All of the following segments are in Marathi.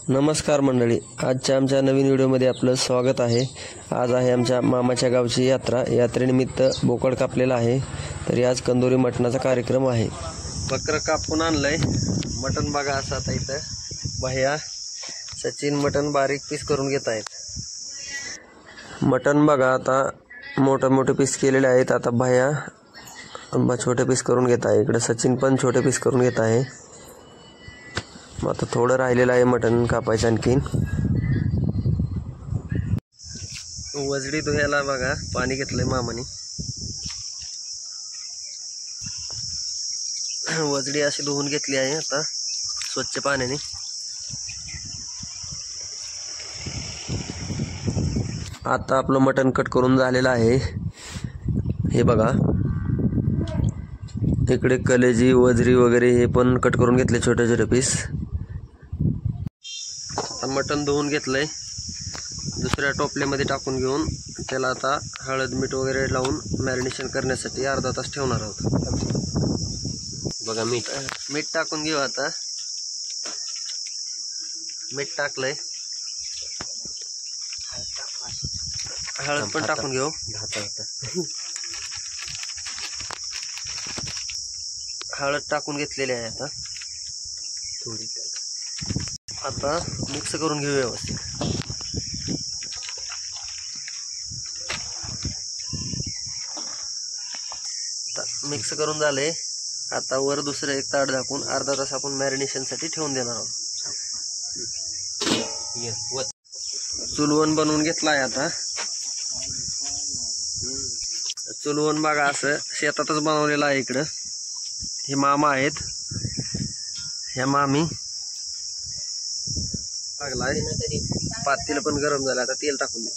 नमस्कार मंडळी, आजच्या आमच्या नवीन व्हिडिओमध्ये आपलं स्वागत आहे। आज आहे आमच्या मामाच्या गावची यात्रा। यात्रेनिमित्त बोकड कापलेला आहे, तरी आज कंदोरी मटणाचा कार्यक्रम आहे। बकरं कापून आणलंय, मटण बघा असं आता इथं भैया सचिन मटण बारीक पीस करून घेत आहेत। मटण बघा आता मोठे मोठे पीस केलेले आहेत। आता भैया छोटे पीस करून घेत आहे, इकडे सचिन पण छोटे पीस करून घेत आहे। आता थोडं राहिलेलं आहे मटण कापायचं आणखीन। वजडी धुयाला बघा पाणी घेतलंय मामाने। वजडी अशी धुवून घेतली आहे आता स्वच्छ पाण्याने। आता आपलं मटण कट करून झालेलं आहे। हे बघा इकडे कलेजी वजरी वगैरे हे पण कट करून घेतले छोटे छोटे पीस। मटण धुवून घेतलंय, दुसऱ्या टोपल्यामध्ये टाकून घेऊन त्याला आता हळद मीठ वगैरे लावून मॅरिनेशन करण्यासाठी अर्धा तास ठेवणार आहोत। बघा मीठ टाकून घेऊ। आता मीठ टाकलंय, हळद पण टाकून घेऊ। हळद टाकून घेतलेली आहे आता थोडी। आता मिक्स करून घेऊ व्यवस्थित। मिक्स करून झाले, आता वर दुसरं एक ताट झाकून अर्धा तास आपण मॅरिनेशन साठी ठेवून देणार आहोत। चुलवण बनवून घेतलाय आता। चुलवण बघा असं शेतातच बनवलेलं आहे। इकडं हे मामा आहेत, ह्या मामी लागलाय। पातेलं पण गरम झालं, आता तेल टाकून देऊ।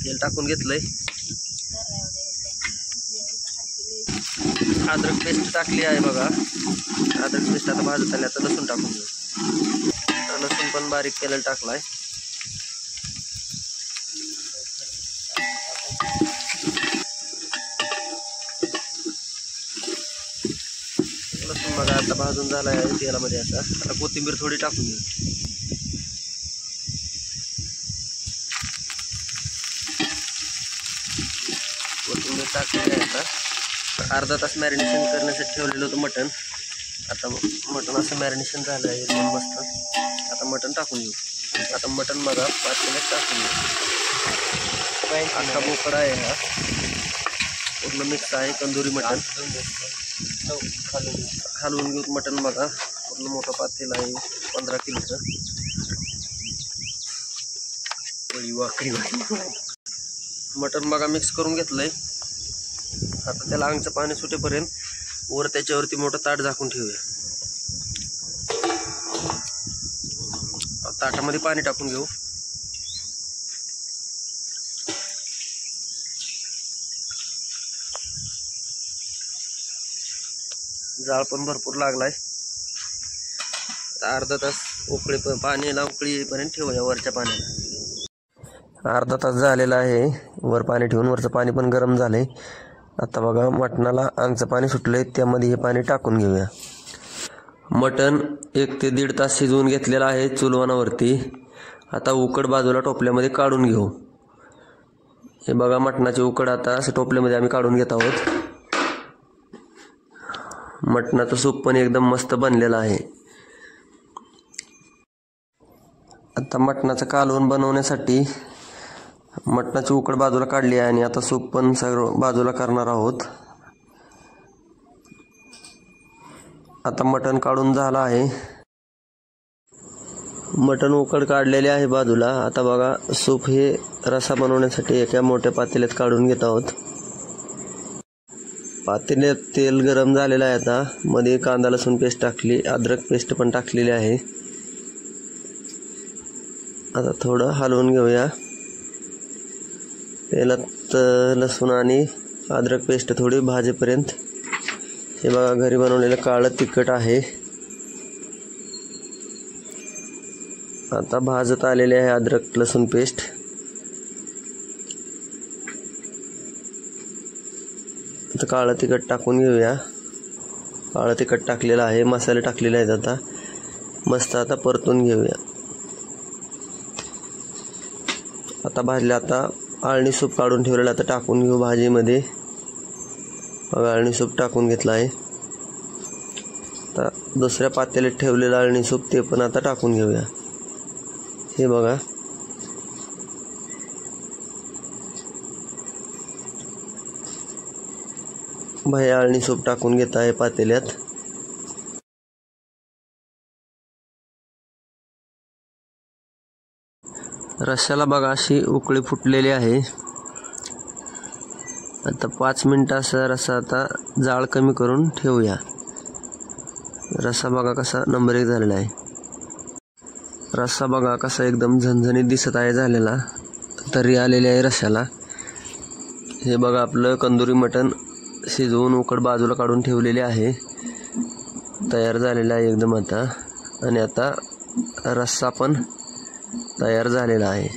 तेल टाकून घेतलंय, अद्रक पेस्ट टाकली आहे बघा। अद्रक पेस्ट आता भाजत आली, आता लसूण टाकून घेऊ। लसूण पण बारीक केलेलं टाकलाय। लसूण बघा आता भाजून झाला आहे तेलामध्ये। आता कोथिंबीर थोडी टाकून घेऊ। कोथिंबीर टाकली आहे आता। अर्धा तास मॅरिनेशन करण्यासाठी ठेवलेलं होतं मटण। आता मटण असं मॅरिनेशन झालं आहे एकदम मस्त। आता मटण टाकून घेऊ। आता मटण बघा पातेल्यात टाकून घेऊ। अख्खा बोकडा आहे हा, पूर्ण मिक्स आहे कंदोरी मटण। हलवून घेऊ मटण बघा, पूर्ण मोठं पातेल आहे 15 किलोचं। मटण बघा मिक्स करून घेतलंय। आता त्याला अंगचं पाणी सुटेपर्यंत वर त्याच्यावरती मोठं ताट झाकून ठेवूया। ताटामध्ये पाणी टाकून घेऊ। जाळ पण भरपूर लागलाय। अर्धा तास पाण्याला उकळी येईपर्यंत ठेवूया वरच्या पाण्याला। अर्धा तास झालेला आहे वर पाणी ठेवून, वरचं पाणी पण गरम झालंय। आता बघा मटणाला अंगचं पाणी सुटलंय, त्यामध्ये हे पाणी टाकून घेऊया। मटण 1 ते 1.5 तास शिजवून घेतलेलं आहे चुलवणावरती। आता उकड बाजूला टोपल्यामध्ये काढून घेऊ। हे बघा मटणाची उकड आता असं टोपल्यामध्ये आम्ही काढून घेत आहोत। मटणाचं सूप पण एकदम मस्त बनलेलं आहे। आता मटणाचं कालवण बनवण्यासाठी मटणाची उकड बाजूला काढली आहे आणि आता सूप पण सर्व बाजूला करणार आहोत। आता मटण काढून झालं आहे, मटण उकड काढलेले आहे बाजूला। आता बघा सूप हे रसा बनवण्यासाठी एका मोठ्या पातेल्यात काढून घेत आहोत। पातेल्यात तेल गरम झालेलं आहे। आता मध्ये कांदा लसूण पेस्ट टाकली, अद्रक पेस्ट पण टाकलेली आहे। आता थोडं हलवून घेऊया। तेलात लसूण आणि अद्रक पेस्ट थोडी भाजेपर्यंत। हे बघा घरी बनवलेलं काळं तिखट आहे। आता भाजत आलेले आहे अद्रक लसूण पेस्ट। आता काळं तिखट टाकून घेऊया। काळं तिखट टाकलेलं आहे, मसाले टाकलेले आहेत. आता मस्त आता परतून घेऊया. आता भाजले. आता अळणी सूप काढून ठेवलेलं आता टाकून घेऊ भाजीमध्ये. बघा अळणी सूप टाकून घेतलं आहे. आता दुसऱ्या पातेल्यात ठेवलेलं अळणी सूप ते पण आता टाकून घेऊया. हे बघा भाई अळणी सूप टाकून घेत आहे पातेल्यात. रश्श्याला बघा अशी उकळी फुटलेली आहे. आता 5 मिनिटं असा रस्सा आता जाळ कमी करून ठेवूया. रस्सा बघा कसा नंबर 1 झालेला आहे. रस्सा बघा कसा एकदम झणझणीत दिसत आहे झालेला, तरी आलेली आहे रश्श्याला. हे बघा आपलं कंदुरी मटण शिजवून उकड बाजूला काढून ठेवलेले आहे, तयार झालेला आहे एकदम आता. आणि आता रस्सा पण तयार झालेला आहे.